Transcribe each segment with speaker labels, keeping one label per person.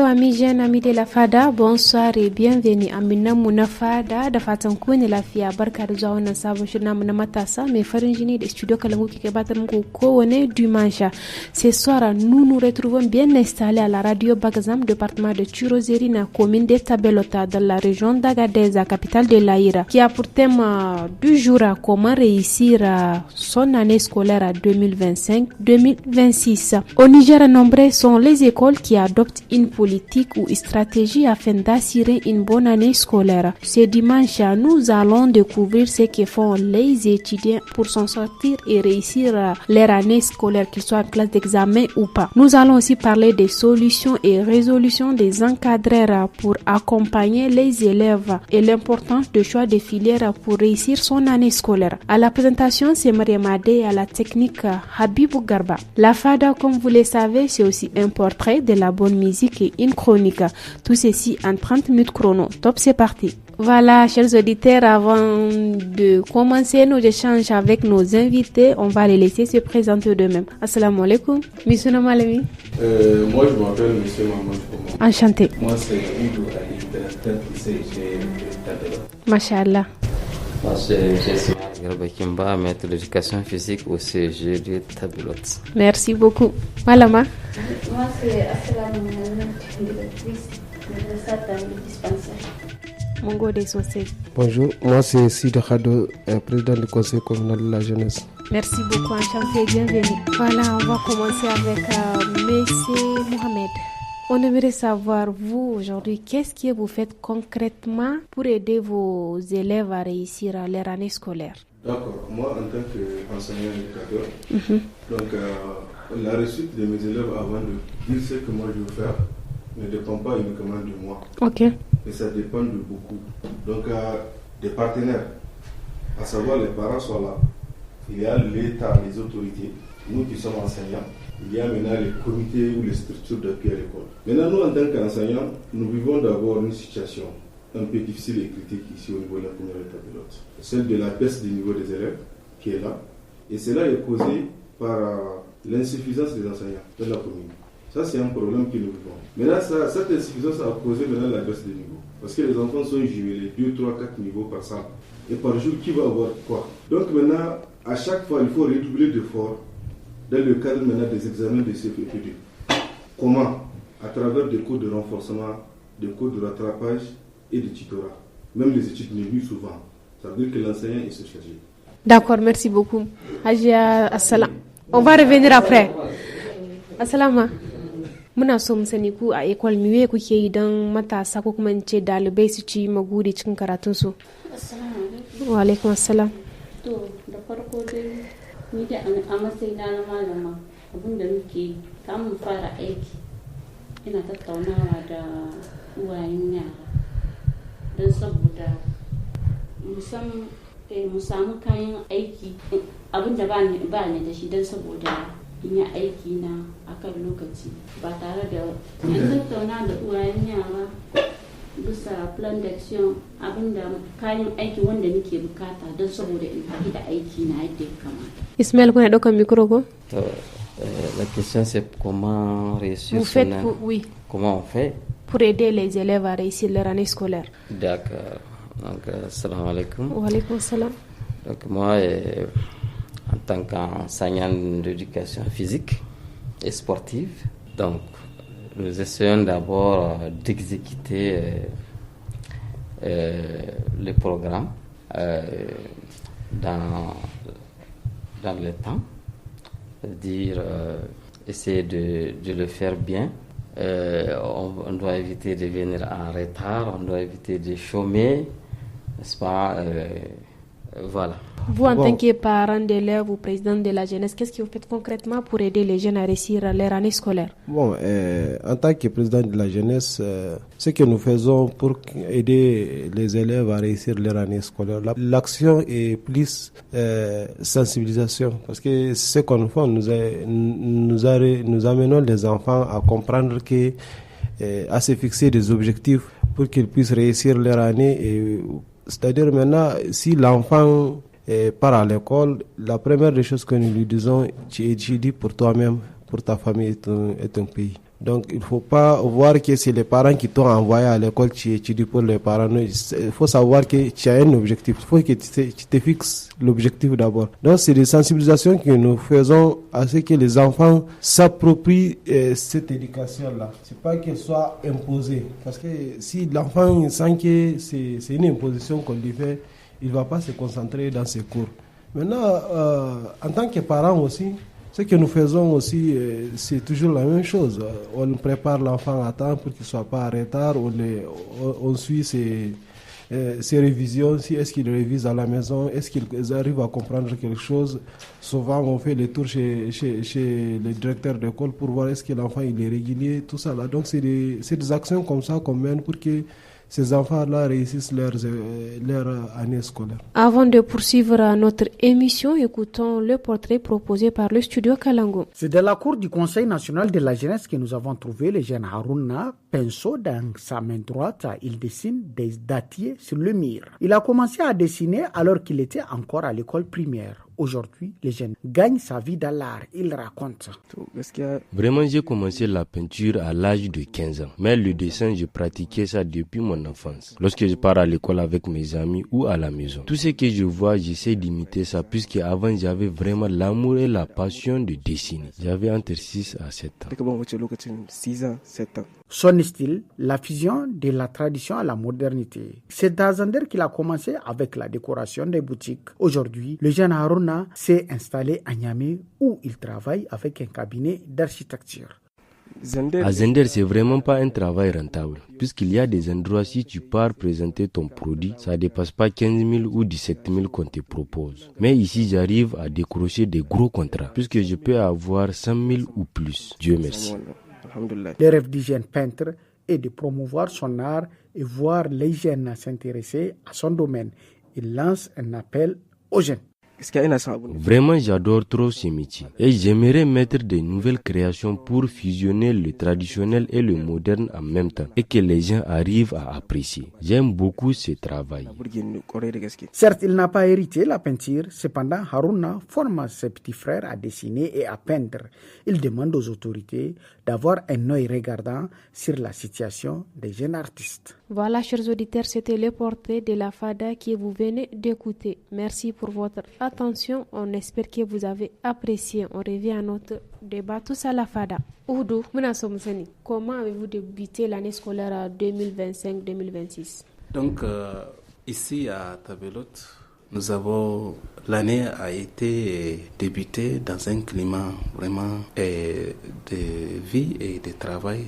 Speaker 1: amis jeunes, amis de la Fada, bonsoir et bienvenue a Minnamu na Fada da fatan ku ne lafiya. Barka da zuwa wannan sabon shirin namu na matasa mai farin jini da studio Kalangu ke gabatar muku kowane dimanche. Ce soir, nous nous retrouvons bien installés à la radio Bagazam, département de Chirozérina, commune de Tabelota, dans la région d'Agadez, capitale de l'Aïra, qui a pour thème du jour comment réussir son année scolaire 2025-2026. Au Niger, nombreux sont les écoles qui adoptent une politique ou stratégie afin d'assurer une bonne année scolaire. Ce dimanche, nous allons découvrir ce que font les étudiants pour s'en sortir et réussir leur année scolaire, qu'ils soient en classe d'examen ou pas. Nous allons aussi parler des solutions et résolutions des encadreurs pour accompagner les élèves et l'importance de choix de filières pour réussir son année scolaire. À la présentation, c'est Mariam Adé et à la technique Habibou Garba. La Fada, comme vous le savez, c'est aussi un portrait de la bonne musique et une chronique. Tout ceci en 30 minutes chrono. Top, c'est parti. Voilà, chers auditeurs, avant de commencer nos échanges avec nos invités, on va les laisser se présenter d'eux-mêmes. Assalamu alaikum. Monsieur Malami.
Speaker 2: Moi, je m'appelle Monsieur Mamadou.
Speaker 1: Enchanté.
Speaker 2: Moi, c'est Oudou Ali, directeur du CG de Tabelot.
Speaker 1: Masha'Allah.
Speaker 3: Moi, c'est Garba Kimba, maître d'éducation physique au CG de Tabelot.
Speaker 1: Merci beaucoup. Malama.
Speaker 4: Moi, c'est Assalamu alaikum, directrice de l'ESAT dans le dispensaire.
Speaker 1: Mongo des Sosé.
Speaker 5: Bonjour, moi c'est Sidi Khado, président du conseil communal de la jeunesse.
Speaker 1: Merci beaucoup, enchanté, bienvenue. Voilà, on va commencer avec Monsieur Mohamed. On aimerait savoir, vous, aujourd'hui, qu'est-ce que vous faites concrètement pour aider vos élèves à réussir leur année scolaire?
Speaker 2: D'accord, moi en tant qu'enseignant éducateur, donc la réussite de mes élèves avant de dire ce que moi je veux faire ne dépend pas uniquement de moi.
Speaker 1: Ok.
Speaker 2: Et ça dépend de beaucoup. Donc des partenaires, à savoir les parents sont là. Il y a l'État, les autorités, nous qui sommes enseignants. Il y a maintenant les comités ou les structures d'appui à l'école. Maintenant, nous, en tant qu'enseignants, nous vivons d'abord une situation un peu difficile et critique ici au niveau de la première étape pilote. Celle de la baisse du niveau des élèves qui est là. Et cela est causé par l'insuffisance des enseignants dans la commune. Ça, c'est un problème que nous vivons. Maintenant, cette insuffisance a causé maintenant la baisse des niveaux. Parce que les enfants sont jumelés 2, 3, 4 niveaux par salle. Et par jour, qui va avoir quoi? Donc maintenant, à chaque fois, il faut redoubler d'efforts dans le cadre maintenant des examens de CFEP2. Comment? À travers des cours de renforcement, des cours de rattrapage et de tutorat. Même les études nues souvent. Ça veut dire que l'enseignant est surchargé.
Speaker 1: D'accord, merci beaucoup. Hajia Assalam. On va revenir après. Assalama. Muna so mu sani ku a école miwe kuke yi don matasa ko kuma ce dalibai su ci magudi cikin karatunsu.
Speaker 4: Assalamu alaikum.
Speaker 1: Wa alaikum assalam.
Speaker 4: To, da farko dai ni da a matsayina na malama abinda muke kamun fara aiki ina tattaunawa da uwayen yara don saboda mu samu kayan aiki abinda ba ni da shi don saboda in yi aiki na akan lokaci ba tare da yan tattauna da uwayen yara bisa plan d'action abinda kayan aiki wanda nake bukata don saboda in tafi da aiki na yadda ya kamata.
Speaker 1: Ismaël, kuna ɗaukar micro ko?
Speaker 3: La question c'est comment réussir
Speaker 1: Vous faites pour, oui.
Speaker 3: Comment on fait
Speaker 1: pour aider les élèves à réussir leur année scolaire?
Speaker 3: D'accord. Donc, salam alaikum.
Speaker 1: Wa alaikum salam.
Speaker 3: Donc, moi, en tant qu'enseignant d'éducation physique et sportive, donc, nous essayons d'abord d'exécuter le programme dans le temps, c'est-à-dire essayer de le faire bien. On doit éviter de venir en retard, on doit éviter de chômer, n'est-ce pas? Voilà.
Speaker 1: Vous, en tant que parent d'élèves ou président de la jeunesse, qu'est-ce que vous faites concrètement pour aider les jeunes à réussir leur année scolaire?
Speaker 5: Bon, en tant que président de la jeunesse, ce que nous faisons pour aider les élèves à réussir leur année scolaire, l'action est plus sensibilisation. Parce que ce qu'on fait, nous amenons les enfants à comprendre que, à se fixer des objectifs pour qu'ils puissent réussir leur année. C'est-à-dire maintenant, si l'enfant part à l'école, la première des choses que nous lui disons, tu étudies pour toi-même, pour ta famille et ton pays. Donc il ne faut pas voir que c'est les parents qui t'ont envoyé à l'école, tu étudies pour les parents. Non, il faut savoir que tu as un objectif. Il faut que tu te fixes l'objectif d'abord. Donc c'est des sensibilisations que nous faisons à ce que les enfants s'approprient cette éducation-là. C'est pas qu'elle soit imposée. Parce que si l'enfant sent que c'est une imposition qu'on lui fait, il ne va pas se concentrer dans ses cours. Maintenant, en tant que parents aussi, ce que nous faisons aussi, c'est toujours la même chose. On prépare l'enfant à temps pour qu'il ne soit pas en retard. On suit ses révisions. Si est-ce qu'il révise à la maison, est-ce qu'ils arrivent à comprendre quelque chose. Souvent, on fait les tours chez le directeur d'école pour voir est-ce que l'enfant il est régulier, tout ça là. Donc, c'est des actions comme ça qu'on mène pour que ces enfants-là réussissent leur année scolaire.
Speaker 1: Avant de poursuivre notre émission, écoutons le portrait proposé par le studio Kalango.
Speaker 6: C'est dans la cour du Conseil national de la jeunesse que nous avons trouvé le jeune Harouna. Pinceau dans sa main droite, il dessine des dattiers sur le mur. Il a commencé à dessiner alors qu'il était encore à l'école primaire. Aujourd'hui, le jeune gagne sa vie dans l'art. Il raconte.
Speaker 7: Vraiment, j'ai commencé la peinture à l'âge de 15 ans. Mais le dessin, je pratiquais ça depuis mon enfance. Lorsque je pars à l'école avec mes amis ou à la maison. Tout ce que je vois, j'essaie d'imiter ça, puisque avant j'avais vraiment l'amour et la passion de dessiner. J'avais entre 6 à 7 ans.
Speaker 6: Son style, la fusion de la tradition à la modernité. C'est à Zander qu'il a commencé avec la décoration des boutiques. Aujourd'hui, le jeune Harouna s'est installé à Niamey où il travaille avec un cabinet d'architecture.
Speaker 7: À Zender, c'est vraiment pas un travail rentable, puisqu'il y a des endroits, si tu pars présenter ton produit, ça dépasse pas 15 000 ou 17 000 qu'on te propose. Mais ici, j'arrive à décrocher des gros contrats, puisque je peux avoir 100 000 ou plus. Dieu merci.
Speaker 6: Le rêve du jeune peintre est de promouvoir son art et voir les jeunes s'intéresser à son domaine. Il lance un appel aux jeunes.
Speaker 7: Vraiment, j'adore trop ce métier et j'aimerais mettre de nouvelles créations pour fusionner le traditionnel et le moderne en même temps et que les gens arrivent à apprécier. J'aime beaucoup ce travail.
Speaker 6: Certes, il n'a pas hérité la peinture, cependant Harouna forme ses petits frères à dessiner et à peindre. Il demande aux autorités d'avoir un œil regardant sur la situation des jeunes artistes.
Speaker 1: Voilà, chers auditeurs, c'était le portrait de la FADA que vous venez d'écouter. Merci pour votre attention. On espère que vous avez apprécié. On revient à notre débat tous à la FADA. Oudou, comment avez-vous débuté l'année scolaire 2025-2026?
Speaker 8: Donc, ici à Tabelote, l'année a été débutée dans un climat vraiment de vie et de travail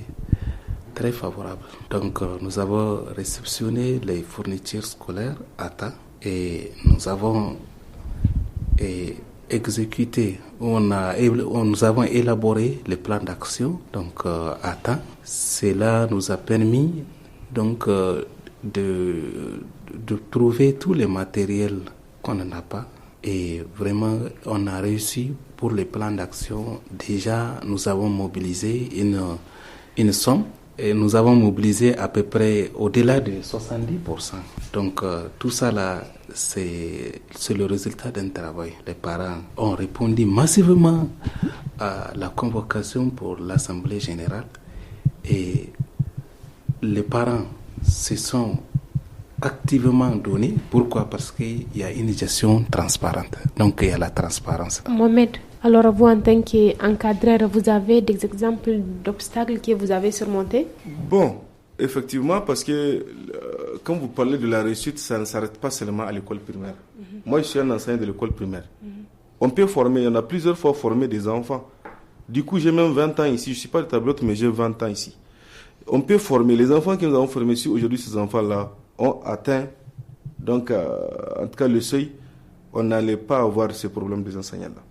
Speaker 8: très favorable. Donc, nous avons réceptionné les fournitures scolaires à temps et nous avons exécuté, nous avons élaboré le plan d'action donc à temps. Cela nous a permis donc de trouver tous les matériels qu'on n'a pas et vraiment on a réussi pour le plan d'action. Déjà, nous avons mobilisé une somme. Et nous avons mobilisé à peu près au-delà de 70%. Donc tout ça là, c'est le résultat d'un travail. Les parents ont répondu massivement à la convocation pour l'Assemblée générale. Et les parents se sont activement donnés. Pourquoi? Parce qu'il y a une gestion transparente. Donc il y a la transparence.
Speaker 1: Mohamed, alors vous en tant qu'encadreur, vous avez des exemples d'obstacles que vous avez surmontés?
Speaker 2: Bon, effectivement, parce que quand vous parlez de la réussite, ça ne s'arrête pas seulement à l'école primaire. Moi, je suis un enseignant de l'école primaire. On peut former, il y en a plusieurs fois formé des enfants. Du coup, j'ai même 20 ans ici. Je ne suis pas de Tableaude, mais j'ai 20 ans ici. On peut former. Les enfants que nous avons formés ici, aujourd'hui, ces enfants-là ont atteint, donc, en tout cas, le seuil. On n'allait pas avoir ce problème des enseignants-là.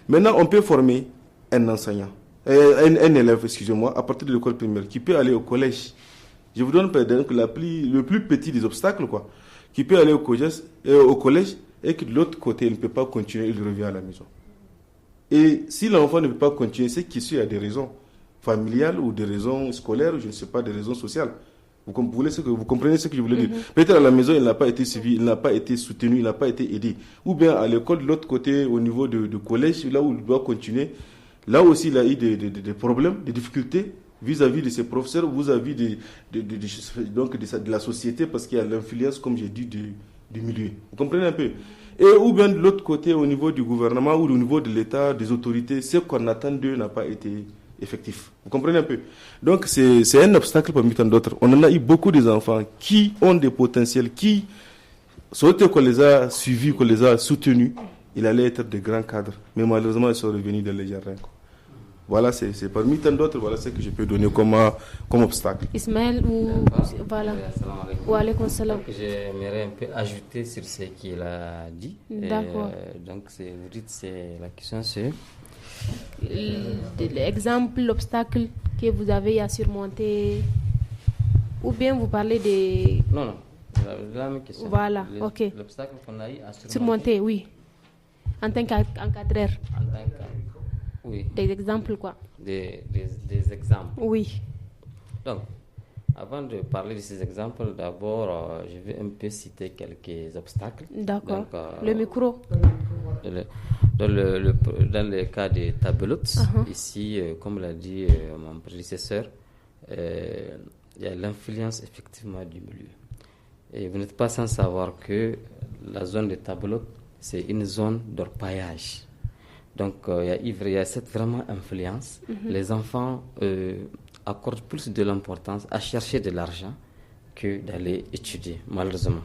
Speaker 2: Maintenant, on peut former un enseignant, un élève, excusez-moi, à partir de l'école primaire, qui peut aller au collège. Je vous donne par exemple le plus petit des obstacles, quoi, qui peut aller au collège et que de l'autre côté, il ne peut pas continuer, il revient à la maison. Et si l'enfant ne peut pas continuer, c'est qu'il y a des raisons familiales ou des raisons scolaires, ou je ne sais pas, des raisons sociales. Vous comprenez ce que je voulais dire? Peut-être à la maison, il n'a pas été suivi, il n'a pas été soutenu, il n'a pas été aidé. Ou bien à l'école, de l'autre côté, au niveau de collège, là où il doit continuer, là aussi, il a eu des problèmes, des difficultés vis-à-vis de ses professeurs, vis-à-vis de la société, parce qu'il y a l'influence, comme j'ai dit, du milieu. Vous comprenez un peu? Et ou bien de l'autre côté, au niveau du gouvernement ou au niveau de l'État, des autorités, ce qu'on attend d'eux n'a pas été effectif. Vous comprenez un peu? Donc c'est un obstacle parmi tant d'autres. On en a eu beaucoup des enfants qui ont des potentiels, qui, surtout qu'on les a suivis, qu'on les a soutenus, ils allaient être de grands cadres. Mais malheureusement, ils sont revenus dans les jardins. Voilà, c'est parmi tant d'autres, voilà ce que je peux donner comme obstacle.
Speaker 1: Ismaël, voilà. Wa alaykoum salam.
Speaker 3: J'aimerais un peu ajouter sur ce qu'il a dit.
Speaker 1: D'accord.
Speaker 3: Donc, la question, c'est...
Speaker 1: L'exemple, l'obstacle que vous avez à surmonter, ou bien vous parlez des...
Speaker 3: Non, la même question.
Speaker 1: Voilà, ok.
Speaker 3: L'obstacle qu'on a eu à
Speaker 1: surmonter, oui. En tant qu'encadreur.
Speaker 3: Oui.
Speaker 1: Des exemples, quoi.
Speaker 3: Des exemples.
Speaker 1: Oui.
Speaker 3: Donc, avant de parler de ces exemples, d'abord, je vais un peu citer quelques obstacles.
Speaker 1: D'accord. Le micro.
Speaker 3: Dans le cas des tabelotes, ici, comme l'a dit mon prédécesseur, il y a l'influence effectivement du milieu. Et vous n'êtes pas sans savoir que la zone des tabelotes, c'est une zone d'orpaillage. Donc, il y a cette vraiment influence. Les enfants accordent plus de l'importance à chercher de l'argent que d'aller étudier, malheureusement.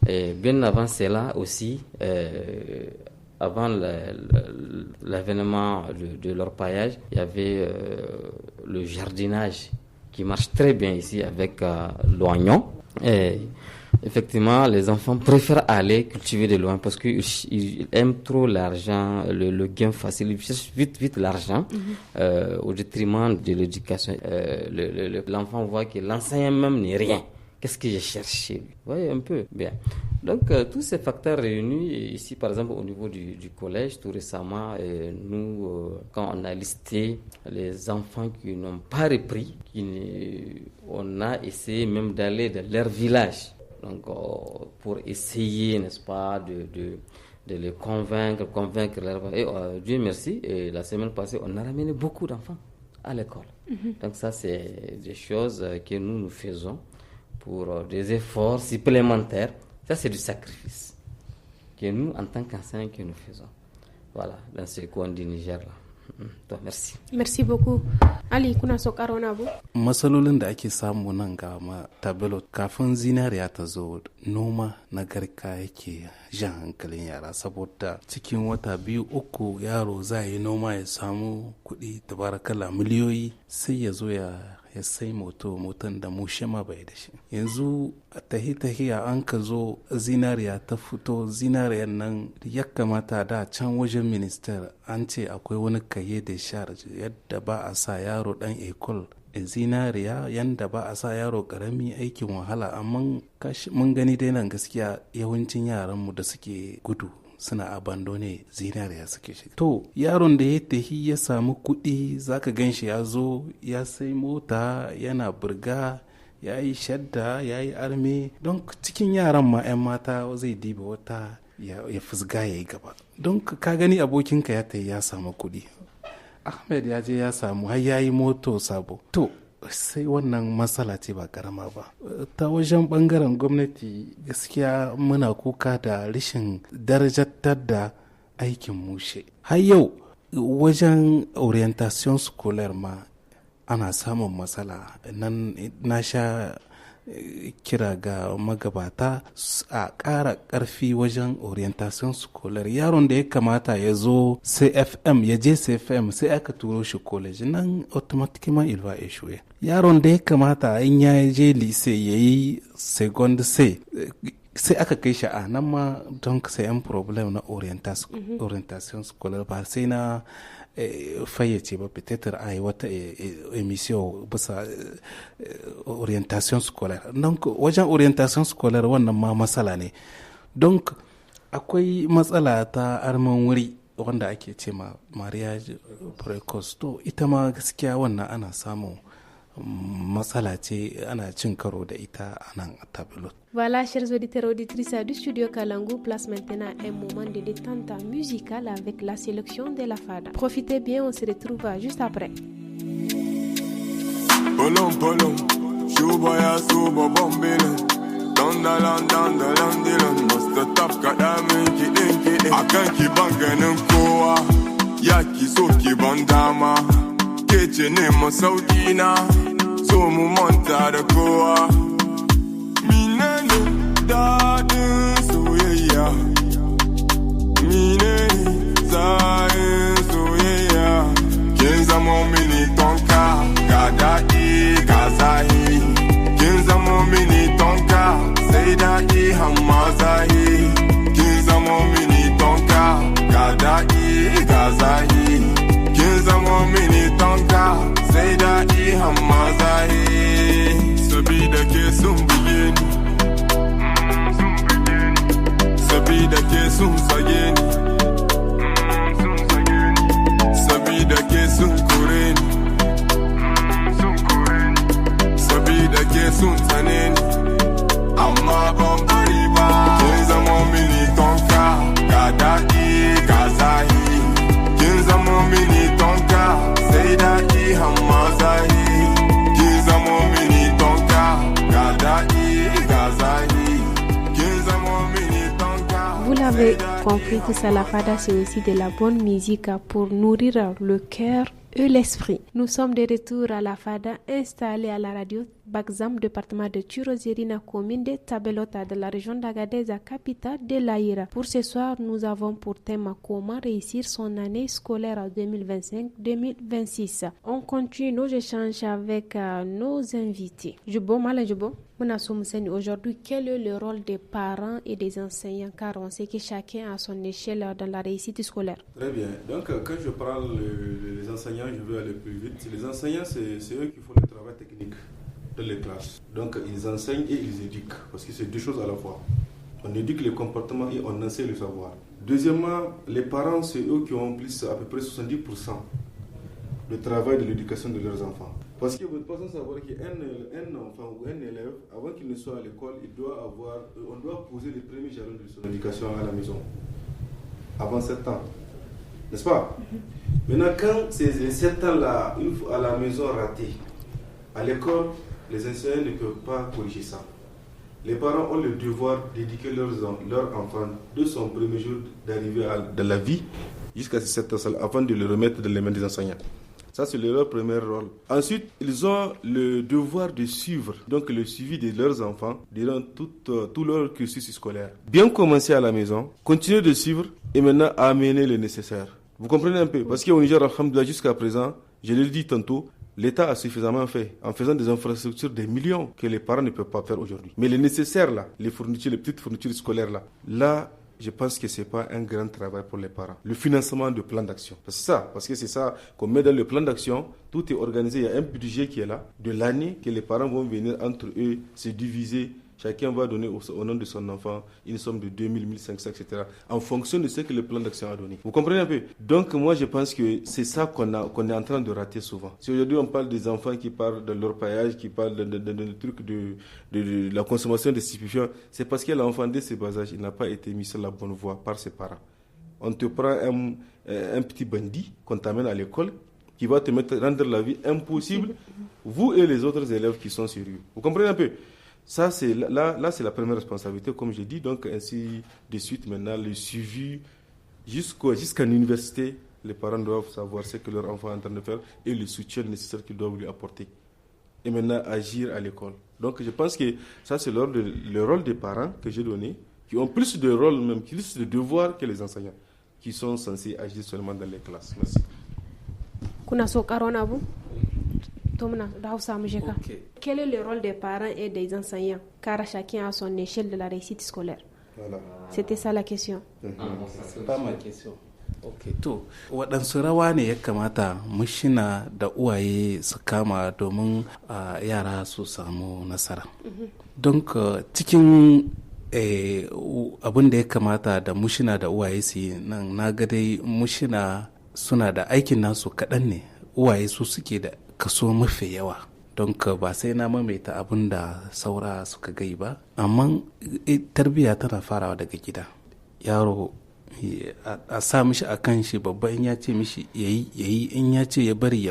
Speaker 3: Et bien avant cela aussi, avant l'avènement de l'orpaillage, il y avait le jardinage qui marche très bien ici avec l'oignon. Et effectivement, les enfants préfèrent aller cultiver de loin parce qu'ils aiment trop l'argent, le gain facile. Ils cherchent vite l'argent au détriment de l'éducation. L'enfant voit que l'enseignant même n'est rien. Qu'est-ce que je cherche chez lui? Vous voyez un peu? Bien. Donc, tous ces facteurs réunis, ici, par exemple, au niveau du collège, tout récemment, nous, quand on a listé les enfants qui n'ont pas repris, on a essayé même d'aller dans leur village. Donc, pour essayer, n'est-ce pas, de les convaincre leur... Et Dieu merci, et la semaine passée, on a ramené beaucoup d'enfants à l'école. Donc, ça, c'est des choses que nous faisons pour des efforts supplémentaires. Ça, c'est du sacrifice que nous, en tant qu'enseignants, que nous faisons. Voilà, dans ce coin du Niger, là. Toi, merci.
Speaker 1: Merci beaucoup. Ali, kuna so karo na bu?
Speaker 8: Matsalolin da ake samu nan ga tabelot kafin zinariya ta zo, noma na garka yake jan hankalin yara, saboda cikin wata 2-3 yaro za yi noma ya samu kuɗi tabarakalla miliyoyi, sai ya zo ya sai motan da mushe ma bai da shi. Yanzu tahiya an ka zo zinariya ta fito, zinariyar nan ya kamata da can wajen minister an ce akwai wani kaye da charge yadda ba a sa yaro dan ekol zinariya, yanda ba a sa yaro karami aikin wahala, amma mun gani dai nan gaskiya yawancin yaranmu da suke gudu suna abandone zinariya suke shiga. To yaron da ya tahi ya samu kuɗi zaka gan shi ya zo ya sai mota yana burga ya yi shadda ya yi arme, don cikin yaran ma 'yan mata zai diba wata ya fusga ya yi gaba. Don ka gani abokinka ya tahi ya samu kuɗi, Ahmed ya je ya samu har ya yi moto sabo. To sai wannan matsala ce ba karama ba. Ta wajen bangaren gwamnati gaskiya muna kuka da rashin darajatar da aikin mushe. Har yau wajen orientation scolaire ma ana samun matsala. Nan na sha kira ga magabata a ƙara ƙarfi wajen orientation scolaire. Yaron da ya kamata ya zo CFM ya je CFM sai aka turo shi college, nan automatiquement il va échouer. Yaron da ya kamata in ya je lycée ya yi second C sai aka kai shi a nan ma, don sai un problème na orientation scolaire. Ba sai na fayyace ba, peut-être a yi wata emission bisa orientation scolaire. Donc wajen orientation scolaire wannan ma matsala ne. Donc akwai matsala ta arman wuri wanda ake ce ma mariage precoce. To ita ma gaskiya wannan ana samun matsala ce, ana cin karo da ita a nan a tabelot.
Speaker 1: Voilà, chers auditeurs et auditrices du studio Kalangu, place maintenant un moment de détente musicale avec la sélection de la Fada. Profitez bien, on se retrouve juste après.
Speaker 9: Polum polum, shuba ya suba bombinin. Dandalan dilan, musta tafka damin kiɗin. Akan ki ban ganin kowa, ya ki so ki ban dama. Ke ce ne masauki na, so mu manta da kowa. Menene daɗin soyayya, menene zayin soyayya. Kin zama mini tonka, ga daɗi ga zahiri. Kin zama mini tonka, sai daɗi hamma zahiri. Kin zama mini tonka, ga daɗi ga zahiri. Kin zama mini tonka, sai daɗi hamma zahiri. Sabida ke sun buge ni, sabida ke sun sage ni, sabida ke sun kore ni, sabida ke sun tsane ni. Amma ban bari ba. Kin zama mini tonka, ga daɗi ga zahiri. Kin zama mini tonka, sai daɗi hamma zahiri. Kin zama mini tonka, ga daɗi ga zahiri. Kin zama mini tonka.
Speaker 1: Vous l'avez compris, tout ça, la fada, c'est aussi de la bonne musique pour nourrir le cœur et l'esprit. Nous sommes de retour à la fada installée à la radio Bagzam, département de Tirozérina, commune de Tabelota, de la région d'Agadez, capitale de l'Aïra. Pour ce soir, nous avons pour thème comment réussir son année scolaire 2025-2026. On continue nos échanges avec nos invités. Jubo, Malajubo, aujourd'hui, quel est le rôle des parents et des enseignants, car on sait que chacun a son échelle dans la réussite scolaire.
Speaker 2: Très bien. Donc, quand je parle des enseignants, je vais aller plus vite. Les enseignants, c'est eux qui font le travail technique dans les classes. Donc, ils enseignent et ils éduquent, parce que c'est deux choses à la fois. On éduque le comportement et on enseigne le savoir. Deuxièmement, les parents, c'est eux qui ont plus à peu près 70% de travail de l'éducation de leurs enfants. Parce que vous ne pouvez pas savoir qu'un enfant ou un élève, avant qu'il ne soit à l'école, on doit poser les premiers jalons de son éducation à la maison. Avant 7 ans. N'est-ce pas? Maintenant, quand ces 7 ans-là, une fois à la maison raté, à l'école, les enseignants ne peuvent pas corriger ça. Les parents ont le devoir d'éduquer leurs enfants de son premier jour d'arrivée dans la vie jusqu'à ces 7 ans avant de le remettre dans les mains des enseignants. Ça, c'est leur premier rôle. Ensuite, ils ont le devoir de suivre, donc le suivi de leurs enfants durant tout leur cursus scolaire. Bien commencer à la maison, continuer de suivre et maintenant amener le nécessaire. Vous comprenez un peu? Parce qu'au Niger, alhamdoulilah, jusqu'à présent, je l'ai dit tantôt, l'État a suffisamment fait en faisant des infrastructures des millions que les parents ne peuvent pas faire aujourd'hui. Mais le nécessaire là, les fournitures, les petites fournitures scolaires là, je pense que ce n'est pas un grand travail pour les parents. Le financement de plan d'action. Parce que c'est ça qu'on met dans le plan d'action. Tout est organisé. Il y a un budget qui est là, de l'année, que les parents vont venir entre eux se diviser. Chacun va donner au nom de son enfant une somme de 2000, 1500, etc. en fonction de ce que le plan d'action a donné. Vous comprenez un peu? Donc moi je pense que c'est ça qu'on est en train de rater souvent. Si aujourd'hui on parle des enfants qui parlent de leur paillage, qui parlent de trucs de la consommation de stupéfiants, c'est parce que l'enfant dès ses bas âges, il n'a pas été mis sur la bonne voie par ses parents. On te prend un petit bandit qu'on t'amène à l'école, qui va te rendre la vie impossible, vous et les autres élèves qui sont sérieux. Vous comprenez un peu? Ça, c'est là, c'est la première responsabilité, comme je dis. Donc, ainsi de suite, maintenant, le suivi jusqu'à l'université, les parents doivent savoir ce que leur enfant est en train de faire et le soutien nécessaire qu'ils doivent lui apporter. Et maintenant, agir à l'école. Donc, je pense que ça, c'est le rôle des parents que j'ai donné, qui ont plus de rôle, même plus de devoirs que les enseignants, qui sont censés agir seulement dans les classes. Merci.
Speaker 1: Quel est le rôle des parents et des enseignants, car chacun a son échelle de la réussite scolaire? Voilà. C'était ça la question.
Speaker 8: C'est pas ma question. To waɗansu rawa ne ya kamata mushina da uwaye su kama domin yara su samu nasara. Don cikin abin da ya kamata da mushina da uwaye su yi nan na ga dai mushina suna da aikin nasu kaɗan ne, uwaye su suke da kaso mafi yawa. Don ba sai na maimaita abin da saura suka gai ba, amma tarbiyya tana farawa daga gida. Yaro a sa mishi a kan shi babba, in ya ce mishi ya yi in ya ce ya bari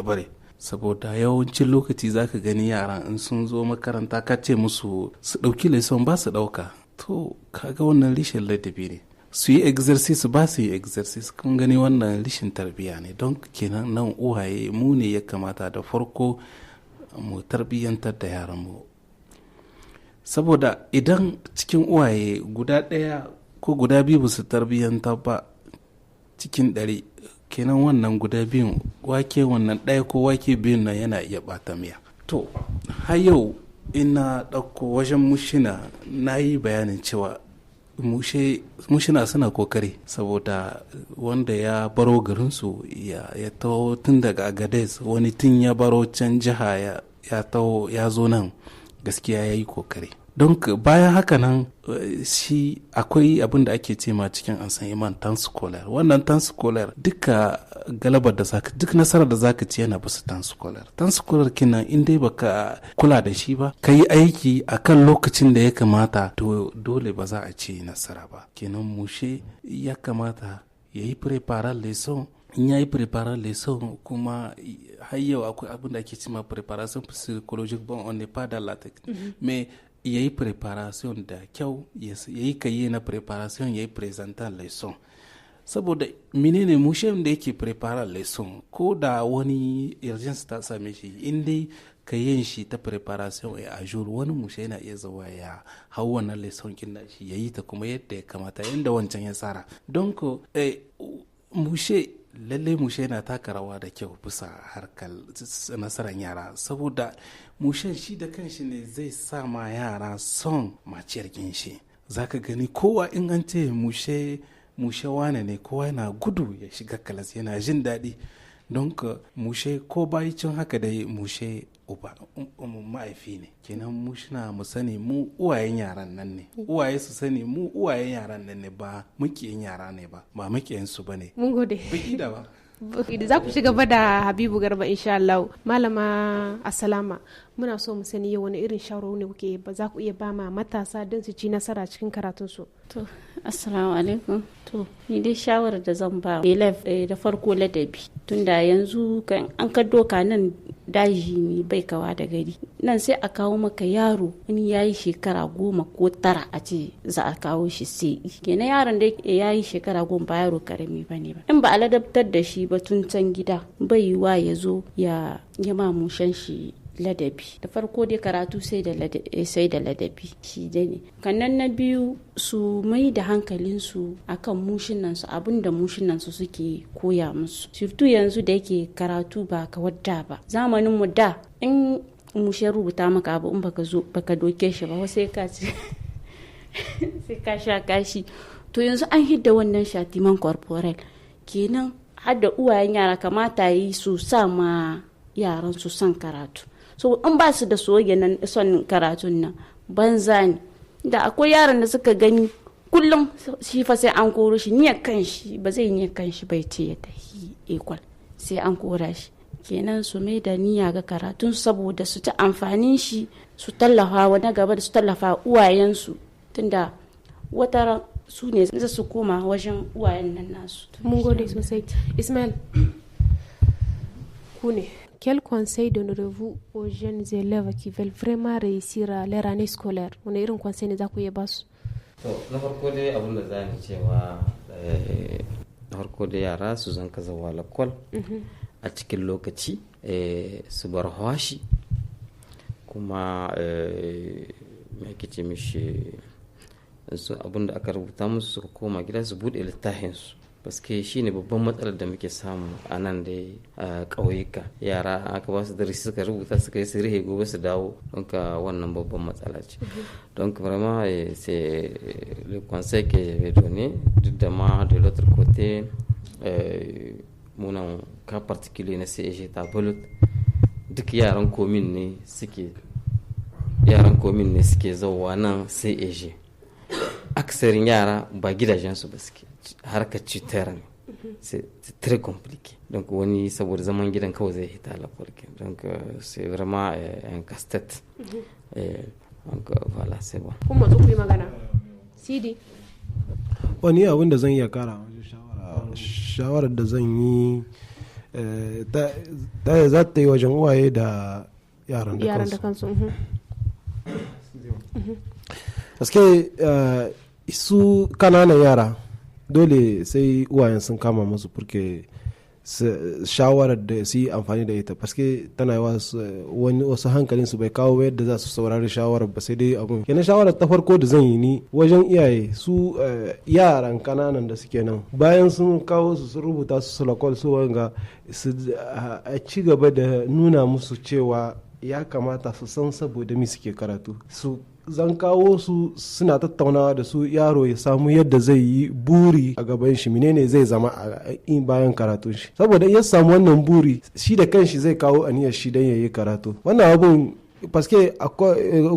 Speaker 8: saboda yawancin lokaci zaka gani yara in sun zo makaranta ka ce musu su ɗauki lesson ba su ɗauka, to kaga wannan rishin ladabi ne. Su yi exercise ba su yi exercise, kun gani wannan rishin tarbiyya ne. Don kenan nan uwaye mu ne ya kamata da farko mu tarbiyyantar da yaran mu, saboda idan cikin uwaye guda ɗaya ko guda biyu ba su tarbiyyantar ba cikin 100, kenan wannan guda biyun wake wannan ɗaya ko wake biyun nan yana iya ɓata miya. To har yau ina ɗauko wajen mushina na yi bayanin cewa mushina suna kokari, saboda wanda ya baro garinsu ya taho tun daga Agadez, wani tun ya baro can jiha ya taho ya zo nan, gaskiya ya yi kokari. Don bayan haka nan shi akwai abin da ake ce ma cikin enseignement temps scolaire. Wannan temps scolaire duka galabar da zaka, duk nasarar da zaka ci yana basu temps scolaire. Temps scolaire kinan in dai baka kula da shi ba, ka yi aiki akan lokacin da ya kamata, to dole ba za a ci nasara ba. Kenan mushe ya kamata ya yi préparer leçon. In ya yi préparer leçon kuma har yau akwai abin da ake ce ma préparation psychologique. Bon, on n'est pas dans la technique, mais ya yi preparation da kyau, ya yi kayi na preparation, ya yi presentar leson. Saboda menene mushen da yake prepara leson, ko da wani urgence ta same shi, inda ka yin shi ta preparation a jour, wani mushe yana iya zuwa ya hau wannan leson kin shi ya yi ta kuma yadda ya kamata, yadda wancan ya tsara. Don ko mushe lalle mushe yana taka rawa da kyau bisa harkar nasarar yara, saboda mushen shi da kanshi ne zai sa ma yara son maciyar ginshi. Zaka gani kowa in an ce mushe wane ne, kowa yana gudu ya shiga kalas, yana jin daɗi. Don ka mushe ko bayicin haka dai mushe uba ma'aifi ne. Kenan mu shina mu sani mu uwayen yaran nan ne, uwaye su sani mu uwayen yaran nan ne, ba mukiyin yara ne ba mukiyin su bane.
Speaker 1: Mun gode.
Speaker 8: Baki da ba.
Speaker 1: Za ku shiga da Habibu Garba insha Allah. Malama Assalama, muna so mu sani yau wani irin shawarwari ne kuke ba za ku iya ba ma matasa don su ci nasara cikin karatun su.
Speaker 4: To, assalamu alaikum. To, ni dai shawarar da zan ba da farko ladabi. Tunda yanzu kan an ka doka nan daji ne bai kawa da gari. Nan sai a kawo maka yaro wani yayi shekara 10 ko 9 a ce za a kawo shi sai. Kenan yaron da yayi shekara 10 ba yaro karami bane ba. In ba a ladabtar da shi ba tun can gida, bai yiwa ya zo ya ma mushen shi ladabi. Da farko dai karatu sai da ladabi shi da ne. Kannan na biyu su mai da hankalinsu akan mushinansu, abinda mushinansu suke koya musu. Surtu yanzu da yake karatu ba ka wadda ba. Zamanin mu da in mushe rubuta maka abu in baka doke shi ba sai ka ce sai ka sha kashi. To yanzu an hidda wannan shatiman corporal. Kenan har da uwayen yara kamata yi su sa ma yaran su son karatu. So in ba su da soyayya nan son karatun nan banza ne. Da akwai yaran da suka gani kullum shi fa sai an koro shi, niyyar kanshi ba zai niyyar kanshi bai ce ya tafi equal, sai an kora shi. Kenan su mai da niyya ga karatun saboda su ta amfanin shi, su tallafa wa na gaba da su tallafa uwayensu, tunda wata su ne za su koma wajen uwayen nan nasu.
Speaker 1: Mun gode sosai. Ismail, ku ne. Quel conseil donnerez-vous aux jeunes élèves qui veulent vraiment réussir leur année scolaire? Wani irin conseil ne za ku iya ba su?
Speaker 3: To, na farko dai abin da za ni cewa na farko dai yara su zan ka zawa lakwal a cikin lokaci, su bar hawashi, kuma mai kice mishi abin da aka rubuta musu su koma gida su buɗe littafinsu. Paske shi ne babban matsalar da muke samu a nan da ƙauyuka. Yara aka ba su darasi suka rubuta suka yi sirri gobe su dawo, don ka wannan babban matsala ce. Donc vraiment c'est le conseil que je vais donner. Duk da ma de l'autre côté munan cas particulier na CEG Tabalut, duk yaran komin ne suke zauwa nan CEG. Aksarin yara ba gidajensu ba suke, harkar cutar ne, c'est très compliqué. Donc wani saboda zaman gidan kawai zai hita lafarkin, donc c'est vraiment un casse-tête. Donc voilà, c'est bon.
Speaker 1: Kuma zo ku yi magana Sidi.
Speaker 5: Wani abin da zan iya kara wajen shawarar da zan yi za ta yi wajen uwaye da yaran da kansu. Paske su kananan yara dole sai uwayen sun kama musu furke shawarar da su yi amfani da ita, paske tana yi wasu hankalin su bai kawo yadda za su saurari shawarar ba, sai dai abun kenan shawarar ta farko da zan yi ni wajen iyaye su yaran kananan da suke nan bayan sun kawo su sun rubuta su sulakol su wanga su a ci gaba da nuna musu cewa ya kamata su san saboda mi suke karatu, su zan kawo su suna tattaunawa da su yaro ya samu yadda zai yi buri a gaban shi, menene zai zama a bayan karatun shi, saboda ya samu wannan buri shi da kanshi zai kawo aniyar shi dan yayi karatu. Wannan abun paske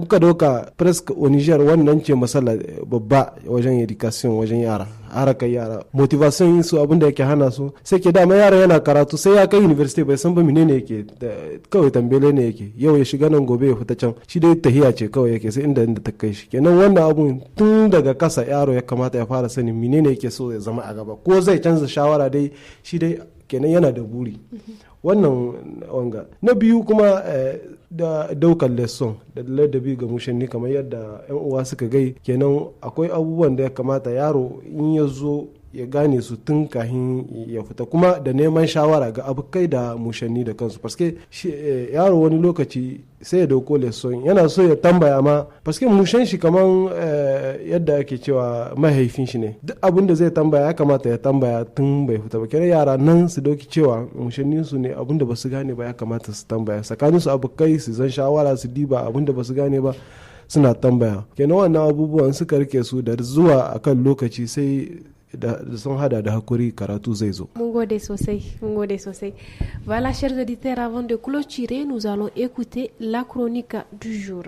Speaker 5: ka doka presque au Niger wannan ce masala babba wajen education, wajen yara, harakar yara, motivation su abinda yake hana su sai ke dama yara yana karatu sai ya kai university bai san ba menene yake, kawai tambele ne yake, yau ya shiga nan gobe ya fita can, shi dai tahiya ce kawai yake sai inda ta kai shi. Kenan wannan abun tun daga kasa yaro ya kamata ya fara sanin menene yake so ya zama a gaba, ko zai canza shawara dai shi dai kenan yana da buri. Wannan wanga na biyu kuma da daukar lesson da ladabi ga mushanni kamar yadda yan uwa suka gai, kenan akwai abubuwan da ya kamata yaro in ya zo ya gane su tun kahin ya fita, kuma da neman shawara ga abokai da mushanni da kansu, paske yaro wani lokaci sai ya dauko lesson yana so ya tambaya ma, paske mushan shi kaman yadda ake cewa mahaifin shi ne, duk abin da zai tambaya ya kamata ya tambaya tun bai fita ba. Kenan yara nan su dauki cewa mushannin su ne, abin da ba su gane ba ya kamata su tambaya, tsakanin su abokai su zan shawara su diba abin da ba su gane ba suna tambaya. Kenan wannan abubuwan suka rike su da zuwa akan lokaci sai da sun hada da hakuri karatu zai zo.
Speaker 1: Mun gode sosai. Voilà, chers auditeurs, avant de clôturer, nous allons écouter la chronique du jour.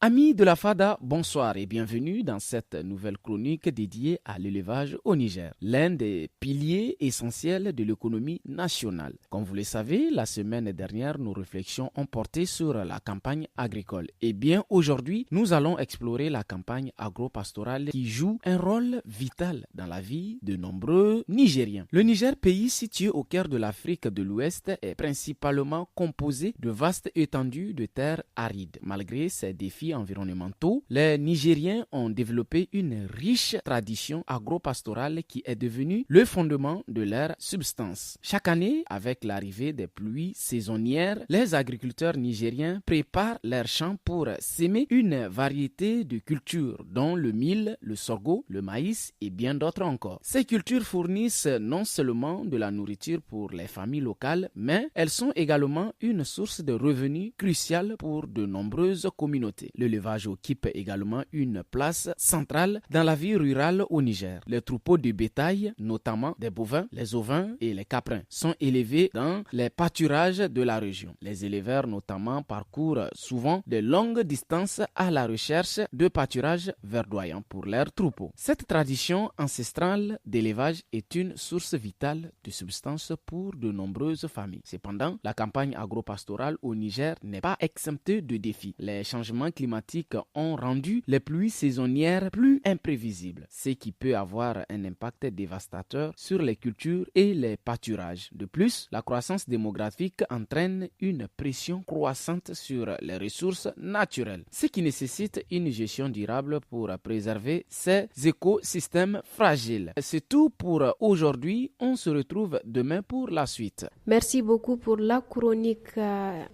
Speaker 10: Amis de la FADA, bonsoir et bienvenue dans cette nouvelle chronique dédiée à l'élevage au Niger, l'un des piliers essentiels de l'économie nationale. Comme vous le savez, la semaine dernière, nos réflexions ont porté sur la campagne agricole. Et bien aujourd'hui, nous allons explorer la campagne agro-pastorale qui joue un rôle vital dans la vie de nombreux Nigériens. Le Niger, pays situé au cœur de l'Afrique de l'Ouest, est principalement composé de vastes étendues de terres arides. Malgré ces défis environnementaux, les Nigériens ont développé une riche tradition agro-pastorale qui est devenue le fondement de leur subsistance. Chaque année, avec l'arrivée des pluies saisonnières, les agriculteurs nigériens préparent leurs champs pour s'aimer une variété de cultures, dont le mil, le sorgho, le maïs et bien d'autres encore. Ces cultures fournissent non seulement de la nourriture pour les familles locales, mais elles sont également une source de revenus cruciale pour de nombreuses communautés. L'élevage occupe également une place centrale dans la vie rurale au Niger. Les troupeaux de bétail, notamment des bovins, les ovins et les caprins, sont élevés dans les pâturages de la région. Les éleveurs notamment parcourent souvent de longues distances à la recherche de pâturages verdoyants pour leurs troupeaux. Cette tradition ancestrale d'élevage est une source vitale de subsistance pour de nombreuses familles. Cependant, la campagne agro-pastorale au Niger n'est pas exemptée de défis. Les changements climatiques ont rendu les pluies saisonnières plus imprévisibles, ce qui peut avoir un impact dévastateur sur les cultures et les pâturages. De plus, la croissance démographique entraîne une pression croissante sur les ressources naturelles, ce qui nécessite une gestion durable pour préserver ces écosystèmes fragiles. C'est tout pour aujourd'hui. On se retrouve demain pour la suite.
Speaker 1: Merci beaucoup pour la chronique.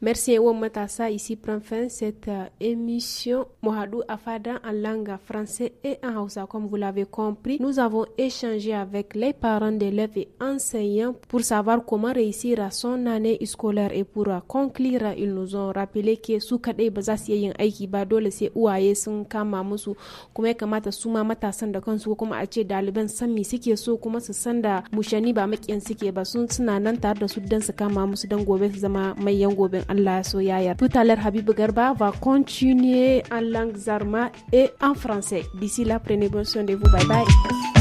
Speaker 1: Merci Ouamatassa. Ici prend fin cette émission Mohadou Afada en langue française et en Hausa. Comme vous l'avez compris, nous avons échangé avec les parents d'élèves et enseignants pour savoir comment réussir à son année scolaire. Et pour conclure, ils nous ont rappelé que su kadai ba za su yin aiki ba, dole sai uwaye sun kama musu, kuma ya kamata su ma matasan da kansu kuma a ce daliban san me suke so kuma su san da mushani ba makiyan suke ba, suna nan tare da su dan su kama musu dan gobe su zama mayan goben Allah ya so yaya. Tout à l'heure, Habib Garba va continuer en langue zarma et en français. D'ici là, prenez bon soin de vous. Bye bye.